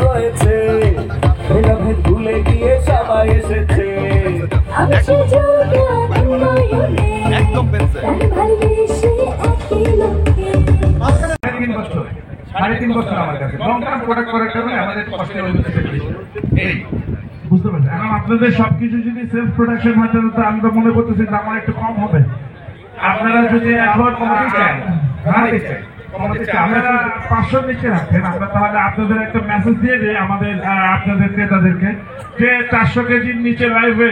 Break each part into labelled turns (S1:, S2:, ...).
S1: হয়েছে, ভেদাভেদ ভুলে গিয়ে সবাই এসেছে।
S2: একদম পেয়েছে।
S3: 3.5 বছর আমার কাছে লং টার্ম প্রোডাক্ট করার কারণে আমাদের কষ্টের এই বুঝতে পারছেন। এখন আপনাদের সবকিছু যদি সেলফ প্রোডাকশন হয় তাহলে তো আমরা মনে করতেছি দাম একটু কম হবে। আপনারা যদি এখন কমাতে চান, আপনারা 500 নিচে রাখেন, আমরা তাহলে আপনাদের একটা মেসেজ দিয়ে দিই আমাদের আপনাদের ক্রেতাদেরকে যে 400 কেজির নিচে লাইভে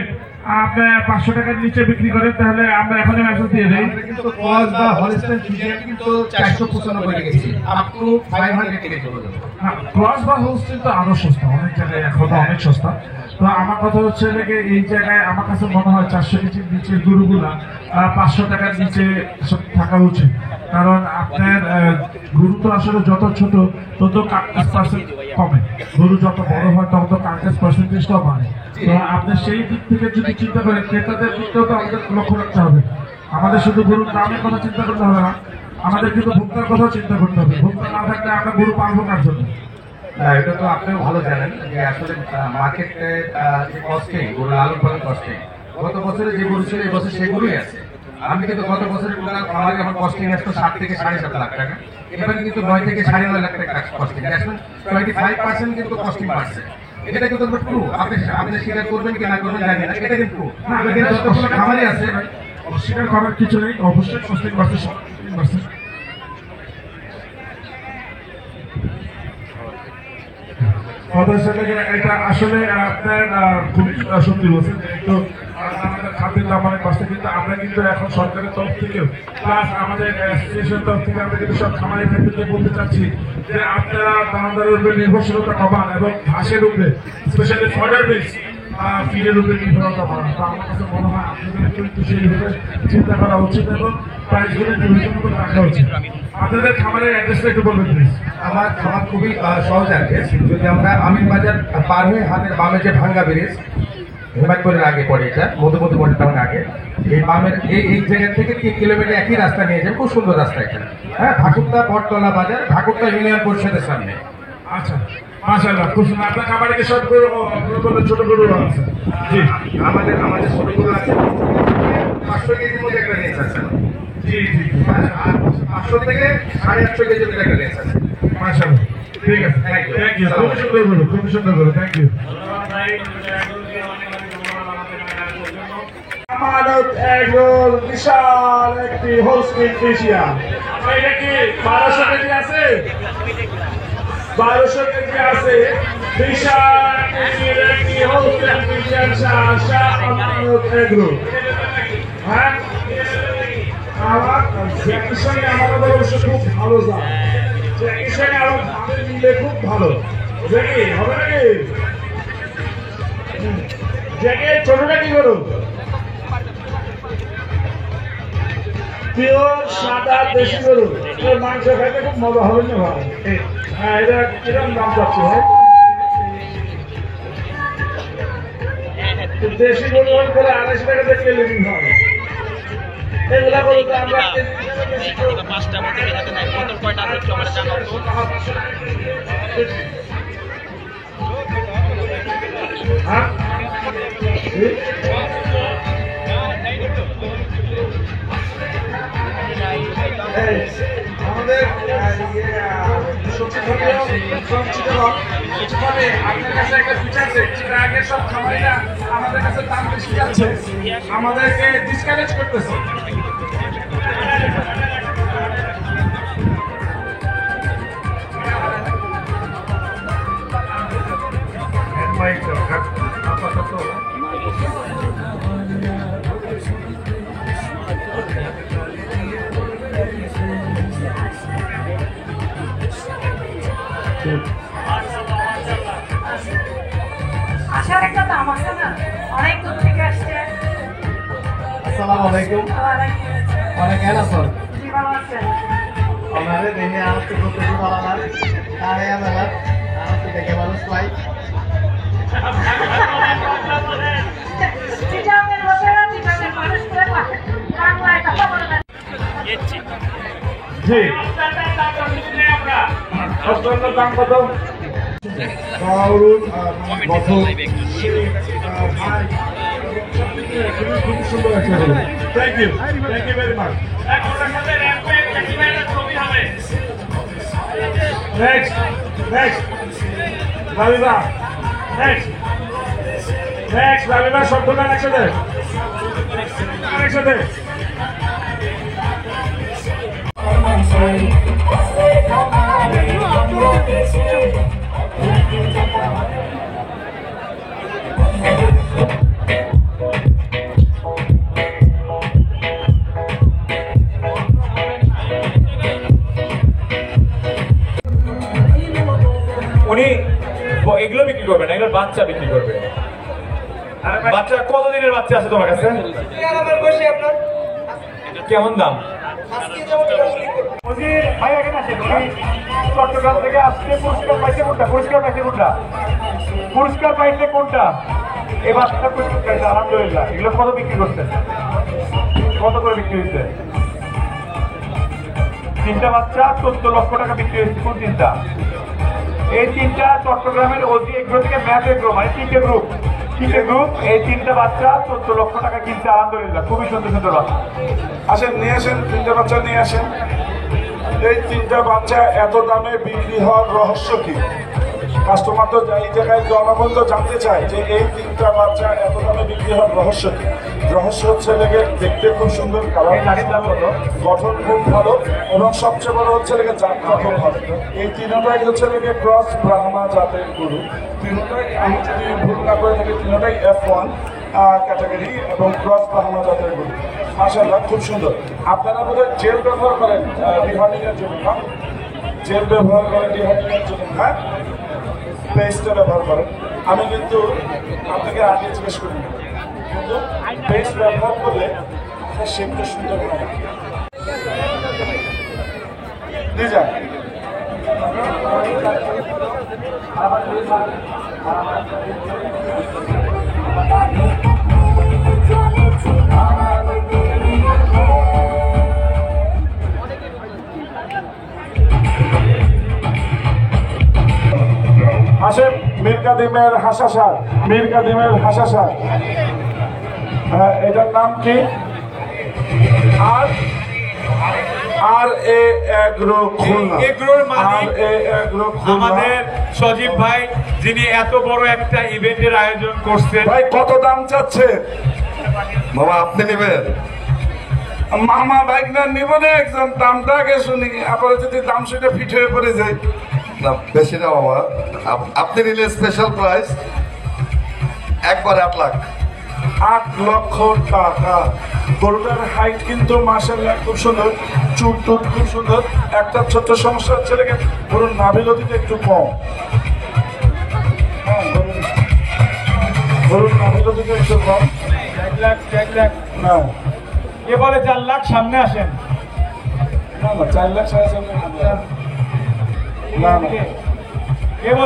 S3: আপনার 500 টাকার নিচে বিক্রি করেন, তাহলে আমরা এখনই মেসেজ দিয়ে দিই।
S2: কিন্তু ক্রস বা হলস্টাইন ফ্রিজিয়ান কিন্তু 495 রেখেছি, আপ টু 500 কেজি পর্যন্ত।
S3: ক্রস বা হোলস্টাইন তো আরো সস্তা, অনেক জায়গায় এখন অনেক সস্তা। তো আমার কথা হচ্ছে যে এই জায়গায় আমার কাছে মনে হয় 400 কেজির নিচে গরুগুলা 500 টাকার নিচে থাকা উচিত। কারণ আপনার গরু তো আসলে যত ছোট তত কার্কেজ পার্সেন্ট কমে, গরু যত বড় হয় তত কার্কেজ পার্সেন্টেজটাও বাড়ে। তো আপনি সেই দিক থেকে যদি চিন্তা করেন, ক্রেতাদের দিকটাও তো আমাদের লক্ষ্য রাখতে হবে। আমাদের শুধু গরুর দামের কথা চিন্তা করতে হবে না, আমাদের কিন্তু ভোক্তার কথাও চিন্তা করতে হবে। ভোক্তা না থাকলে আমরা গরু পালবো কার জন্য?
S2: এটা তো আপনিও ভালো জানেন যে আসলে মার্কেটে যে কস্টিং, গরু লালন পালন কস্টিং, গত বছরে যে গরু ছিল এই বছর সেই গরুই আছে। আমি কিন্তু গত বছরের টোটাল খামারে আমার কস্টিং আসতো 7 থেকে 7.5 লাখ টাকা, এবারে কিন্তু 9 থেকে 9.5 লাখ টাকা কস্টিং আসলে 25% কিন্তু কস্টিং বাড়ছে। এটা কিন্তু ট্রু, আপনি স্বীকার করবেন কি না করবেন জানি না, এটা কিন্তু যতগুলো খামারে আছে
S3: অস্বীকার করার কিছু নেই, অবশ্যই কস্টিং বাড়ছে। এটা আসলে আপনার খুবই সত্যি বলছেন, যেহেতু আমাদের খাদ্যের দাম অনেক বাড়ছে, কিন্তু আমরা কিন্তু এখন সরকারের তরফ থেকে প্লাস আমাদের অ্যাসোসিয়েশনের তরফ থেকে আমরা কিন্তু সব খামারি ভাইদেরকে বলতে চাচ্ছি যে আপনারা দানাদারের উপরে নির্ভরশীলতা কমান এবং ঘাসের উপরে স্পেশালি ফডার বেস ফিডের উপরে নির্ভরতা বাড়ান। তো আমার কাছে মনে হয় আপনাদের একটু সেইভাবে চিন্তা করা উচিত এবং প্রাইসগুলো নির্বাচন মতো রাখা উচিত। আপনাদের খামারের অ্যাড্রেসটা একটু বলবেন প্লিজ।
S2: আমার খামার খুবই সহজ অ্যাড্রেস। যদি আমরা আমিন বাজার পার হয়ে হাতের বামে যে ভাঙ্গা ব্রিজ, হেমায়তপুরের আগে পড়ে, এটা মধুমতি মডেল টাউন আগে, এই বামের এই জায়গা থেকে 3 কিলোমিটার একই রাস্তা নিয়ে যান, খুব সুন্দর রাস্তা এটা। হ্যাঁ, ঠাকুরদা বটতলা বাজার, ঠাকুরদা ইউনিয়ন পরিষদের সামনে।
S3: আচ্ছা, মাশাআল্লাহ, খুব সুন্দর। আপনার খামারে কি সব গরু ছোট গরু আছে?
S2: জি, আমাদের ছোট গরু আছে 500 কেজির মধ্যে একটা রেঞ্জ আছে।
S3: জি জি,
S2: 500 থেকে 850 কেজির মধ্যে একটা রেঞ্জ আছে।
S3: মাশাআল্লাহ, ঠিক আছে, থ্যাংক ইউ। খুব সুন্দর গরু, খুব সুন্দর গরু, থ্যাংক ইউ। আমানত এগোর বিশাল একটি হোলস্টিন ফ্রিজিয়ান। এটা কি 1200 কেজি আছে? 1200 কেজি আছে, বিশাল কেজির একটি হোলস্টিন ফ্রিজিয়ান আমানত এগোর। হ্যাঁ, আমার জ্যাকির সঙ্গে আমাদের অবশ্য খুব ভালো যায়, জ্যাকির সঙ্গে আমার দামের মিলে খুব ভালো। জ্যাকি হবে নাকি? জ্যাকি ছোটটা কি করো? পিওর সাদা দেশি গরু, এর মাংস খাইতে খুব মজা হবে না ভাই? হ্যাঁ, এটা কিরকম দাম পাচ্ছে ভাই? দেশি গরু করে 250 টাকা দিয়ে কেলে নিন ভাই। এগুলা গরু তো আমরা
S4: 5টা মতো হাতে নাই, কত কয়টা আছে একটু আমরা জানাবো।
S3: হ্যাঁ, আমাদের আপনার কাছে একটা ফিচার আছে, আগের সব খামারিরা আমাদের কাছে দাম বেশি যাচ্ছে, আমাদেরকে ডিসকারেজ করতেছে।
S5: আসার একটা দাম আছে না, অনেক দূর থেকে আসছে।
S2: আসসালামু আলাইকুম। অনেক কেন আছেন?
S5: জি, ভালো আছেন?
S2: আমারে দেখে আমার তো করতে ভালো লাগে, তাই আমার আমার তো দেখে মানুষ পাই।
S5: চিটাগের লোকেরা চিটাগের মানুষ করে বাংলায় কথা বলে না।
S3: জি, আপনার দাম কত? কারণ গঠন খুব সুন্দর একটা হলো। Thank you very much. Next Rabiba, next Rabiba, সব দোকান একসাথে একসাথে।
S6: উনি এগুলো বিক্রি করবেন, এগুলো বাচ্চা বিক্রি করবে। বাচ্চা কতদিনের বাচ্চা আছে তোমার কাছে? কেমন দাম? চট্টগ্রাম থেকে আসছে, পুরস্কার পাইছে কোনটা? পুরস্কার পাইছে কোনটা? এই বাচ্চাটা পুরস্কার পাইছে, আলহামদুলিল্লাহ। এগুলো কত বিক্রি করছেন? কত করে বিক্রি হয়েছে? 3টা বাচ্চা 14 লক্ষ টাকা বিক্রি হয়েছে। কোন 3টা? এই 3টা চট্টগ্রামের ওজি এগ্রো থেকে ম্যাথ এগ্রো, মানে টিকে গ্রুপ। এই 3টা বাচ্চা 14 লক্ষ টাকা কিনছে, আলহামদুলিল্লাহ। খুবই সুন্দর সুন্দর বাচ্চা।
S3: আসেন, নিয়ে আসেন 3টা বাচ্চা নিয়ে আসেন। এই 3টা বাচ্চা এত দামে বিক্রি হওয়ার রহস্য কি? কাস্টমার তো এই জায়গায় জনগণ তো জানতে চায় যে এই 3টা বাচ্চা এত দামে বিক্রি হওয়ার রহস্য কি? রহস্য হচ্ছে লেগে দেখতে খুব সুন্দর, গঠন খুব ভালো, এবং সবচেয়ে বড় হচ্ছে লেগে জাতটা খুব ভালো। এই 3টাই হচ্ছে লেগে ক্রস ব্রাহ্মা জাতের গরু। 3টাই, আমি যদি ভুল না করে থাকি, 3টাই F1 ক্যাটাগরি এবং ক্রস ব্রাহ্মা জাতের গরু। মাশাআল্লাহ, খুব সুন্দর। আপনারা বোধহয় জেল ব্যবহার করেন ডিহার্ডিং এর জন্য, না? জেল ব্যবহার করেন ডিহার্ডিং এর জন্য, হ্যাঁ? পেস্টটা ব্যবহার করেন। আমি কিন্তু আপনাকে আগে জিজ্ঞেস করি, কিন্তু পেস্ট ব্যবহার করলে শেপটা সুন্দর হবে। আসেন, মীর কাদিমের হাসাসার। এটার নাম কি? আর এ এগ্রো খুলনা।
S6: এগ্রোর মালিক আমাদের সজীব ভাই, যিনি এত বড় একটা ইভেন্টের আয়োজন করছেন।
S3: ভাই, কত দাম চাচ্ছে?
S1: বাবা আপনি নেবেন?
S3: মামা বাইক না নিব না, একজন দামটা আগে শুনি, আবার যদি দাম শুনে ফিট হয়ে পড়ে যায়।
S1: না বেশি না বাবা, আপনি নিলে স্পেশাল প্রাইস একবার 8 লাখ।
S3: 8 লক্ষ টাকা। গরুটার হাইট কিন্তু মাশাআল্লাহ খুব সুন্দর, চুট খুব সুন্দর। একটা ছোট্ট সমস্যা হচ্ছে লেগে গরুর নাভিলতিটা একটু কম। গরুর নাভিলতিটা একটু কম।
S6: 1 লাখ
S3: না
S6: কে বলে 4 লাখ? সামনে আসেন।
S3: না 4 লাখ 4.5 না।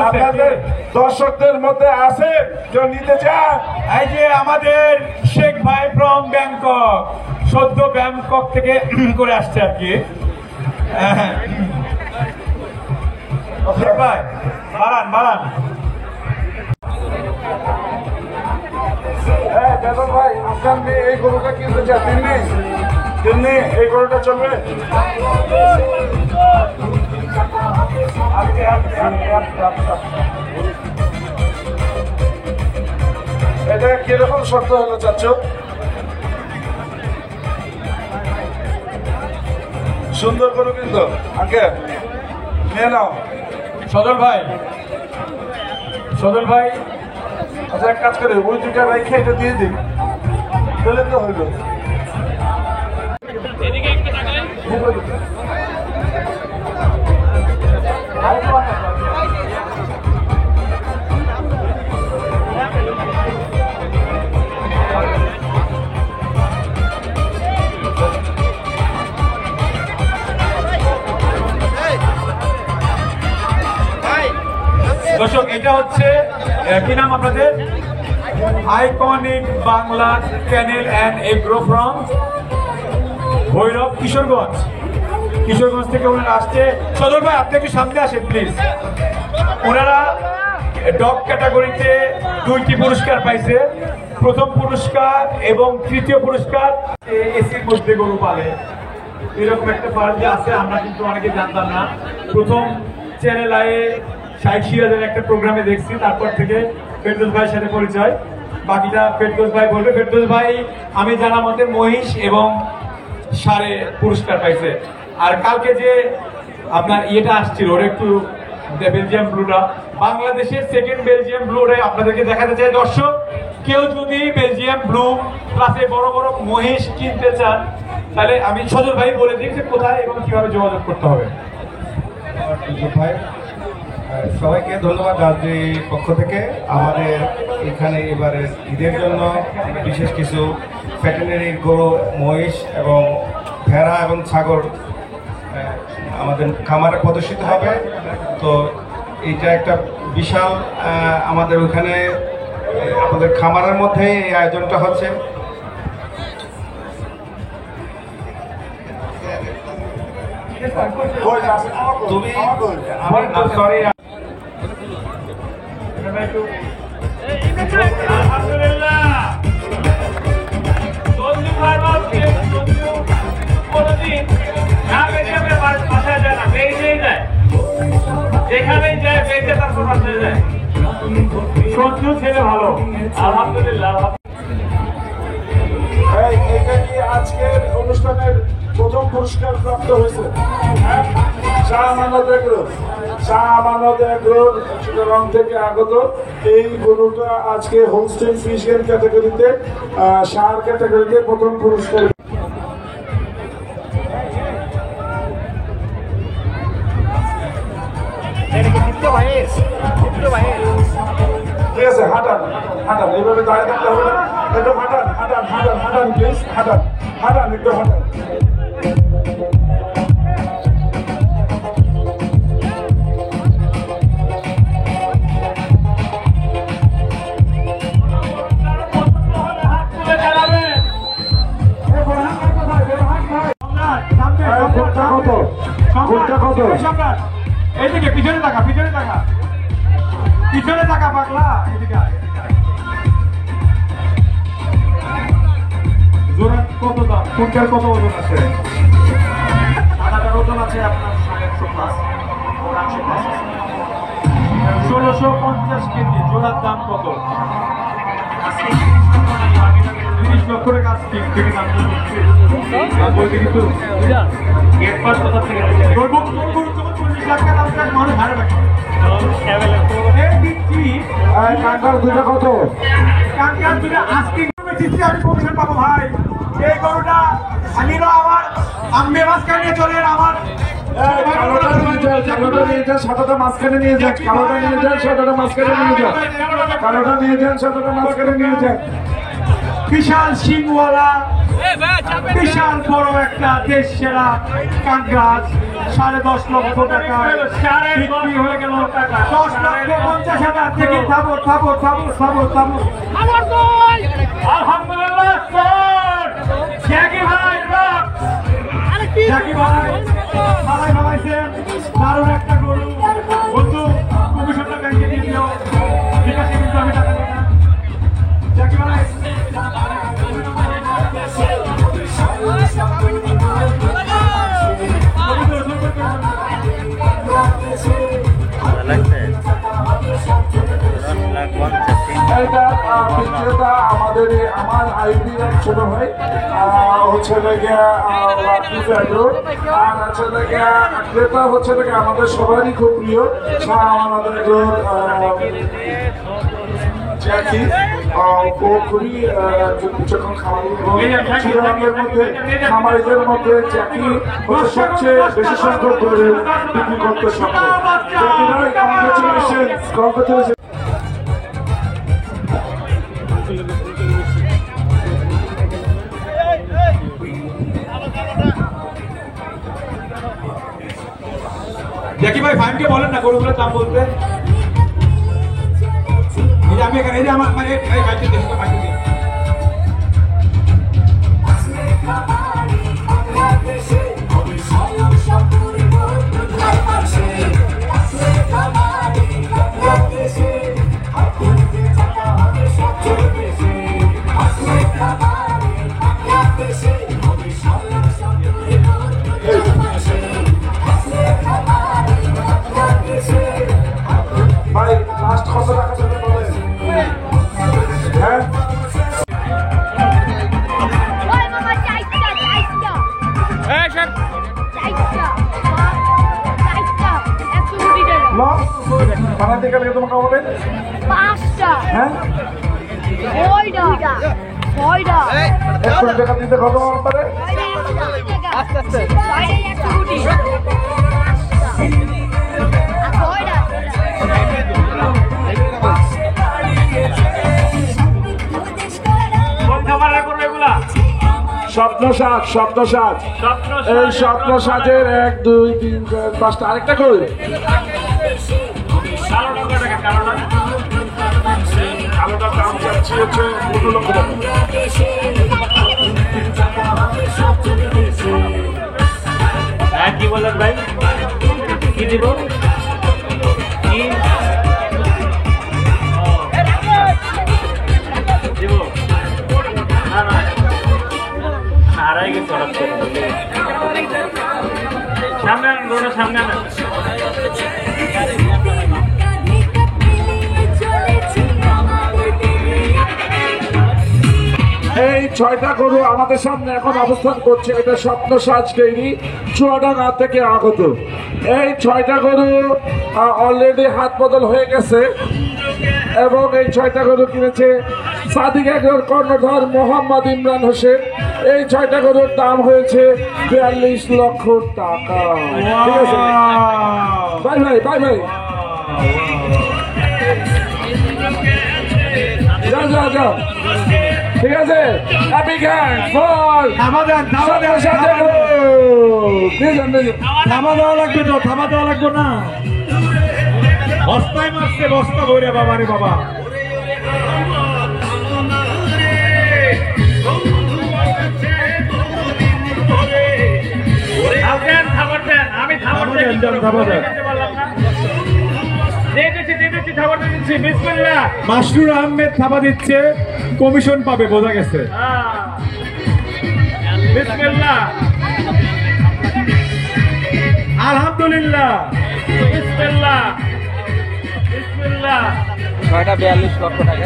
S3: আপনাদের দর্শকদের মধ্যে আছে কেউ নিতে চান?
S6: এই যে আমাদের শেখ ভাই ফ্রম ব্যাংকক, সদ্য ব্যাংকক থেকে করে আসছে আর কি। শেখ ভাই, বাড়ান।
S3: বেতন ভাই, আপনার মেয়ে এই গরুটা কিনতে চান? তিন্নি, এই গরুটা চলবে? এটা কিরকম শর্ত হলো চাচ্ছ? সুন্দর গরু কিন্তু আগে নিয়ে নাও।
S6: সদর ভাই,
S3: আচ্ছা, এক কাজ করে ওই 2টা রেখে এটা দিয়ে দিই, তাহলে তো হইল।
S6: দর্শক, এটা হচ্ছে কি নাম আপনাদের? Iconic Bangla channel and agro from Bhairab, Kishoreganj থেকে ওনারা আসছে। সদর ভাই, আপনি একটু সামনে আসেন প্লিজ। ওনারা ডগ ক্যাটাগরিতে 2টি পুরস্কার পাইছে। প্রথম পুরস্কার এবং তৃতীয় পুরস্কার এসির মধ্যে গরু পালে এরকম একটা ফার্ম যে আছে, আমরা কিন্তু অনেকে জানতাম না। প্রথম চ্যানেল আয়ে শাইখ সিরাজের একটা প্রোগ্রামে দেখছি, তারপর থেকে ফেরদৌস ভাইয়ের সাথে পরিচয়। বাকিটা ফেরদৌস ভাই বলবে। ফেরদৌস ভাই আমি জানা মতে মহিষ এবং ষাঁড়ে পুরস্কার পাইছে। আর কালকে যে আপনার ইয়েটা আসছিল ওর একটু বেলজিয়াম ব্লুটা, বাংলাদেশের সেকেন্ড বেলজিয়াম ব্লুরে আপনাদেরকে দেখাতে চাই। দর্শক, কেউ যদি বেলজিয়াম ব্লু প্লাসে বড় বড় মহিষ কিনতে চান, তাহলে আমি সজল ভাই বলে দিই যে কোথায় এবং কিভাবে যোগাযোগ করতে হবে।
S7: ভাই সবাইকে ধন্যবাদ রাজনীতির পক্ষ থেকে। আমাদের এখানে এবারে ঈদের জন্য বিশেষ কিছু ভেটেরিনারি গরু, মহিষ এবং ভেড়া এবং ছাগল আমাদের খামারে প্রদর্শিত হবে। তো এইটা একটা বিশাল আমাদের ওখানে আমাদের খামারের মধ্যে এই আয়োজনটা হচ্ছে। তুমি আমার সরি
S6: আলহামদুলিল্লাহ সঞ্জু ভাই বলছে সঞ্জু কোনদিন না বেঁচে বাসায় যায় না, বেঁচেই যায়, যেখানেই যায় বেঁচে তারপর বাসায় যায়। সঞ্জু ছেলে ভালো, আলহামদুলিল্লাহ।
S3: এটা কি আজকের অনুষ্ঠানের প্রথম পুরস্কার প্রাপ্ত হয়েছে? শাহ আমানত এগ্রো, শাহ আমানত এগ্রো চিটাগং থেকে আগত এই গরুটা আজকে হোলস্টেইন ফ্রিজিয়ান ক্যাটাগরিতে, ষাঁড় ক্যাটাগরিতে প্রথম পুরস্কার। ঠিক আছে, হাঁটান হাঁটান, এইভাবে দাঁড়িয়ে থাকতে হবে না, একটু হাঁটান হাঁটান হাঁটান হাঁটান প্লিজ, হাঁটান হাঁটান, একটু হাঁটান।
S6: এইদিকে পিছনে টাকা, পিছনে টাকা, পিছনে টাকা পাগলা, এদিকে জোড়া কত দাম? কোনটার কত ওজন আছে? আটাটার ওজন আছে আপনার 1650 কেজি। জোড়ার দাম কত? 30 লক্ষ টাকা থেকে দাম বলতে কিন্তু এরপর কোথা থেকে যখন 40 লাখ টাকা দাম মানুষ হারে রাখে।
S3: কাঙ্কার দুটো কত?
S6: কাঙ্কার দুটো আজকে আমি কমিশন পাবো ভাই। এই গরুটা আমিরও আমার আম্মে মাঝখানে নিয়ে চলে আমার
S3: কালোটা নিয়ে যান, সাদাটা মাঝখানে নিয়ে যান, কালোটা নিয়ে যান, সাদাটা মাঝখানে নিয়ে যান, কালোটা নিয়ে যান, সাদাটা মাঝখানে নিয়ে যান।
S6: বিশাল সিংওয়ালা, বিশাল বড় একটা দেশ সেরা কাঙ্গাস 10.5 লক্ষ টাকা বিক্রি হয়ে গেল। 10,50,000 থেকে থামো থামো থামো থামো থামো। আলহামদুলিল্লাহ স্যার, জ্যাকি ভাই, জ্যাকি ভাই সবাই ভাবাইছেন দারুণ একটা গরু। বন্ধু কমিশনটা ব্যাংকে দিয়ে দিও, ঠিক আছে? কিন্তু আমি টাকা দেবো না। জ্যাকি ভাই
S3: এটা বিক্রেতা আমাদের আমার আইপি ছোট ভাই হচ্ছে লেগে আর হচ্ছে লেগে ক্রেতা হচ্ছে লেগে আমাদের সবারই খুব প্রিয় আমাদের জ্যাকি। ও খুবই যখন খামারের মধ্যে খামারিদের মধ্যে জ্যাকি হচ্ছে সবচেয়ে বেশি সংখ্যক গরু বিক্রি করতে সক্ষম। জ্যাকি ভাই কংগ্রেচুলেশন।
S6: জ্যাকি ভাই ফাইমকে বলেন না গরুগুলোর দাম বলতে। এই যে আমি এখানে, এই যে আমার মানে এই বাইকে দেখতে বাইকে দিই।
S1: কত টাকা দেবেন বলেন? হ্যাঁ
S5: ওই মামা চাইটা
S4: এই সব
S5: 120 টাকা
S1: বানাতে গেলে তোমাকে বলেন
S5: 5টা
S1: হ্যাঁ
S5: 6টা 6টা
S1: 1 কোটি টাকা দিতে কত পারে?
S5: আস্তে আস্তে 120
S3: স্বপ্নসাজ স্বপ্নসাজ এই স্বপ্নসাজের 1 2 3 4 5টা আরেকটা কই কালোটার দাম যাচ্ছে হচ্ছে 15 লক্ষ টাকা।
S4: হ্যাঁ কি বলেন ভাই কি দিব কি দিব না না হারাই গেছে হঠাৎ করে। সামনে আনেন রোডে সামনে আনেন
S3: এই 6টা গরু আমাদের সামনে এখন অবস্থান করছে। এটা স্বপ্নসাজ ডেইরি চুয়াডাঙ্গা থেকে আগত। এই 6টা গরু অলরেডি হাত বদল হয়ে গেছে এবং এই 6টা গরু কিনেছে সাদিক এগ্রোর কর্ণধার মোহাম্মদ ইমরান হোসেন। এই 6টা গরুর দাম হয়েছে 42 লক্ষ টাকা। ঠিক আছে বাই ভাই বাই ভাই যাও যাও যাও ঠিক আছে হ্যাপি গ্যাং ফর
S6: থামা দেওয়া লাগবে তো, থামা দেওয়া লাগবে না। বস্তায় মারছে, বস্তা ভরে বাবা রে বাবা।
S4: আমি
S6: মাসরুর আহমেদ থাবা দিচ্ছে, কমিশন পাবে, বোঝা গেছে।
S4: বিসমিল্লাহ
S6: আলহামদুলিল্লাহ
S4: বিসমিল্লাহ বিসমিল্লাহ
S8: 42 লক্ষ টাকা।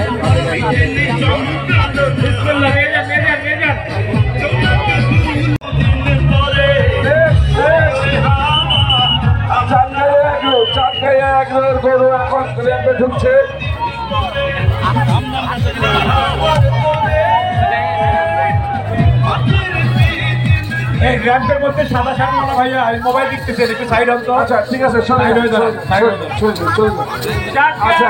S4: বিসমিল্লাহ নিয়ে যান নিয়ে যান নিয়ে যান।
S3: গরু এখন ল্যাম্পে ঢুকছে।
S6: এই র্যাম্পের মধ্যে সাদা সাদা না ভাইয়া, এই মোবাইল দেখতেছে, একটু সাইড হন তো।
S3: আচ্ছা ঠিক আছে
S6: Side হয়ে যান, side হয়ে যান।
S3: আচ্ছা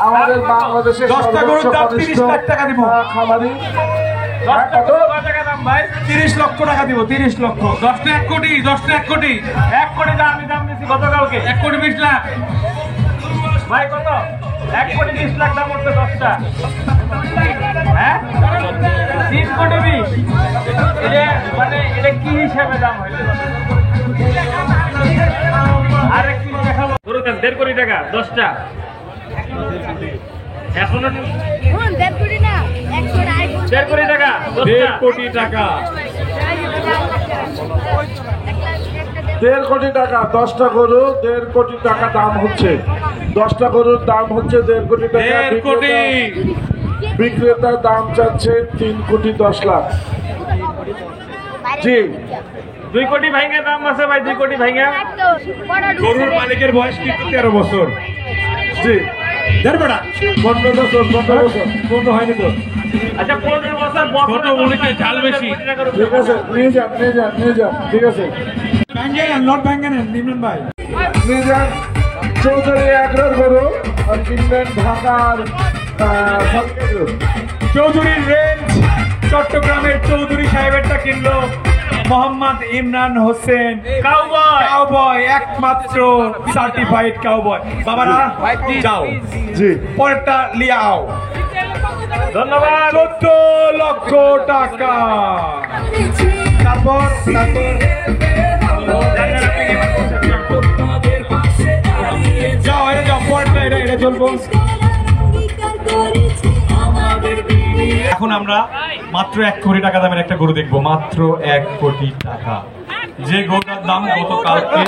S3: আমাদের বাংলাদেশের
S6: 10টা গরুর দাম 30 লাখ টাকা দিব।
S3: খামারি
S4: 10 টাকা দাম ভাই,
S6: 30 লক্ষ টাকা দিব, 30 লক্ষ।
S4: 10টা 1 কোটি, 10টা 1 কোটি, 1 কোটি দাম আমি দাম দিচ্ছি গতকালকে 1 কোটি 20 লাখ ভাই। কত 1 কোটি 20 লাখ দাম হচ্ছে 10টা। হ্যাঁ 3 কোটি 20, এটা মানে এটা কি হিসাবে দাম হইলো? আরে কি দেখাবো গরু দাম 1.5 কোটি টাকা 10টা। এখনো
S5: 1.5 কোটি না
S4: 1.5 কোটি টাকা
S6: 1.5 কোটি টাকা।
S3: 1.5 কোটি টাকা 10টা গরু 1.5 কোটি টাকা দাম হচ্ছে। 10টা গরুর দাম হচ্ছে 1.5 কোটি টাকা।
S6: 1.5 কোটি।
S3: বিক্রেতার দাম চাচ্ছে 3 কোটি 10 লাখ। জি
S4: 2 কোটি ভাইঙ্গা দাম আছে ভাই, 2 কোটি ভাইঙ্গা।
S6: গরুর মালিকের বয়স কিন্তু 13 বছর।
S3: জি
S6: 15 বছর বন্ধ হয়নি তো।
S4: আচ্ছা 15 বছর
S6: ছোট উনিতে চাল বেশি।
S3: ঠিক আছে নিয়ে যান নিয়ে যান নিয়ে যান ঠিক আছে
S6: লট ব্যাঙ্গেন নিমন ভাই।
S3: নিয়ে যান। চৌধুরী এগ্রোর গরু আর কিনবেন ঢাকার
S6: চৌধুরীর রেঞ্জ চট্টগ্রামের চৌধুরী সাহেবেরটা কিনলো মোহাম্মদ ইমরান হোসেন। কাউবয়, একমাত্র সার্টিফাইড কাউবয়। বাবারা যাও,
S3: জি
S6: পরেরটা লিয়াও।
S4: ধন্যবাদ।
S6: 14 লক্ষ টাকা। তারপর যাও, এটা যাও, পরেরটা এটা চলবো। এখন আমরা মাত্র 1 কোটি টাকা দামের একটা গরু দেখবো, মাত্র 1 কোটি টাকা। যে গরুটার দাম গতকালকে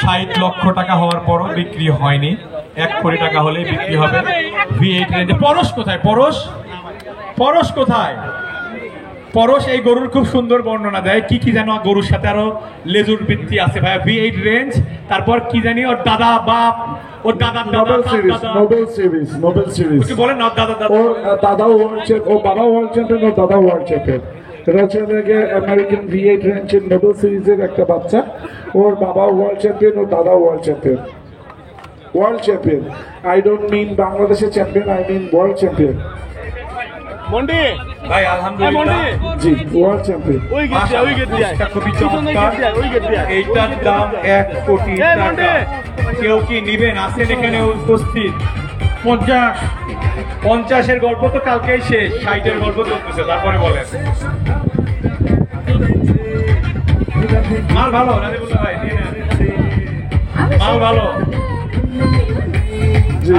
S6: 60 লক্ষ টাকা হওয়ার পরও বিক্রি হয়নি।
S4: 1 কোটি টাকা হলেই বিক্রি হবে V8 রেঞ্জে। পরশ কোথায়? পরশ কোথায়? পরশ এই গরুর খুব সুন্দর বর্ণনা দেয়, কি কি যেন গরুর সাথে আরো লেজুর বৃত্তি আছে ভাইয়া। V8 রেঞ্জ, তারপর কি জানি ওর দাদা বাপ, ওর দাদা
S3: নোবেল সিরিজ
S4: কি বলেন না, দাদা
S3: ওর দাদাও ওয়ার্ল্ড চ্যাম্পিয়ন, ও বাবা ওয়ার্ল্ড চ্যাম্পিয়ন, ওর দাদা ওয়ার্ল্ড চ্যাম্পিয়ন। এটা হচ্ছে আমেরিকান V8 রেঞ্জের নোবেল সিরিজের একটা বাচ্চা। ওর বাবা ওয়ার্ল্ড চ্যাম্পিয়ন, ওর দাদা world champion. World champion, I don't mean বাংলাদেশের champion, I mean world champion.
S4: ভাই আলহামদুলিল্লাহ,
S3: জি, ওয়ার্ল্ড চ্যাম্পিয়ন।
S4: মাশাআল্লাহ, খুবই চমৎকার। এইটার দাম 1 কোটি টাকা। কেউ কি নিবেন? আছেন এখানে উপস্থিত? 50-এর গল্প তো কালকেই শেষ, 60-এর গল্প চলতেছে, তারপরে বলেন। মাল ভালো রাজিবুল্লাহ ভাই, নিয়ে নেন। মাল ভালো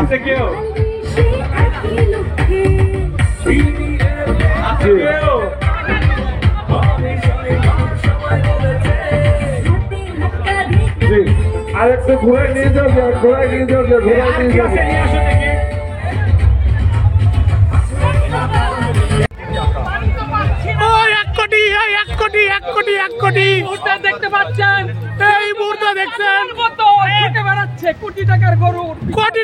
S4: আছে কেউ?
S3: আর একটু ঘুরে নিয়ে যাবে, ঘোরায় নিয়ে যাবে, ঘোরায় নিয়ে যাবে।
S5: এক কোটি মুহূর্তে দেখতে পাচ্ছেন, এই মুহূর্তে দেখছেন কত ছুটে বেড়াচ্ছে কোটি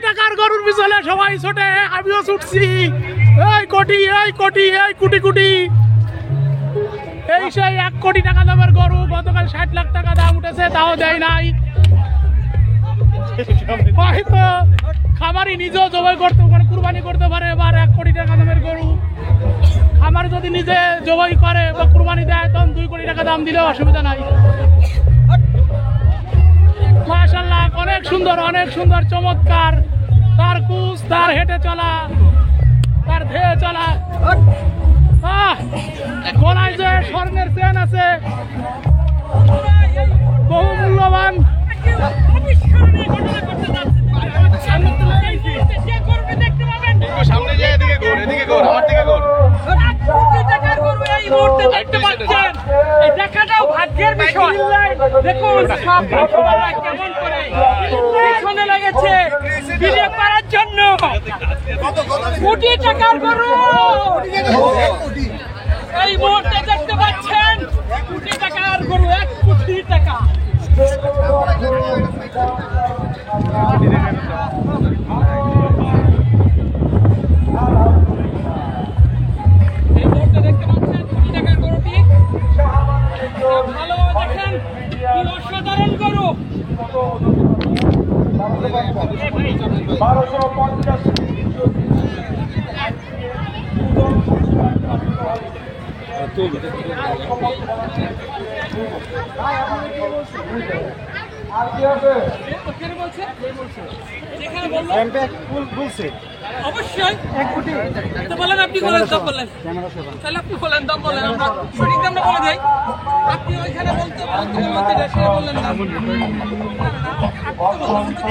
S5: টাকার গরুর পিছনে সবাই ছোটে, আমিও ছুটছি। এই কোটি কোটি, এই সেই 1 কোটি টাকা দামের গরু। গতকাল 60 লাখ টাকা দাম উঠেছে, তাও দেয় নাই। হয়তো খামারি নিজেও জবাই করতে, ওখানে কুরবানি করতে পারে। এবার 1 কোটি টাকা দামের গরু খামার যদি নিজে জবাই করে বা কুরবানি দেয়, তখন 2 কোটি টাকা দাম দিলেও অসুবিধা নাই। মাশাআল্লাহ, অনেক সুন্দর চমৎকার। তার কুচ, তার হেঁটে চলা, তার ধেয়ে চলা। গলায় যে স্বর্ণের চেন আছে, বহু মূল্যবান।
S8: সামনে যায়, এদিকে ঘোর, আমার দিকে ঘোর।
S5: এই মুহূর্তে দেখতে পাচ্ছেন, এই দেখাটাও ভাগ্যের বিষয়। দেখুন সব ভাগ্যবানরা কেমন করে পিছনে লেগেছে বিলে করার জন্য। কোটি টাকার গরু এই মুহূর্তে দেখতে পাচ্ছেন, কোটি টাকার গরু, 1 কোটি টাকা। এই মুহূর্তে দেখতে পাচ্ছেন কোটি টাকার গরুটি। ভালোভাবে দেখেন, কি অসাধারণ গরু।
S3: 1250 আর কি আছে?
S5: অবশ্যই 1 কোটি তো বলেন, আপনি বলেন, দাম বলেন, তাহলে আপনি বলেন, দাম বলেন, আমরা সঠিক দামটা বলে দেই। আপনি ওইখানে বলতে সে বললেন দাম। আপনি তো বলছেন,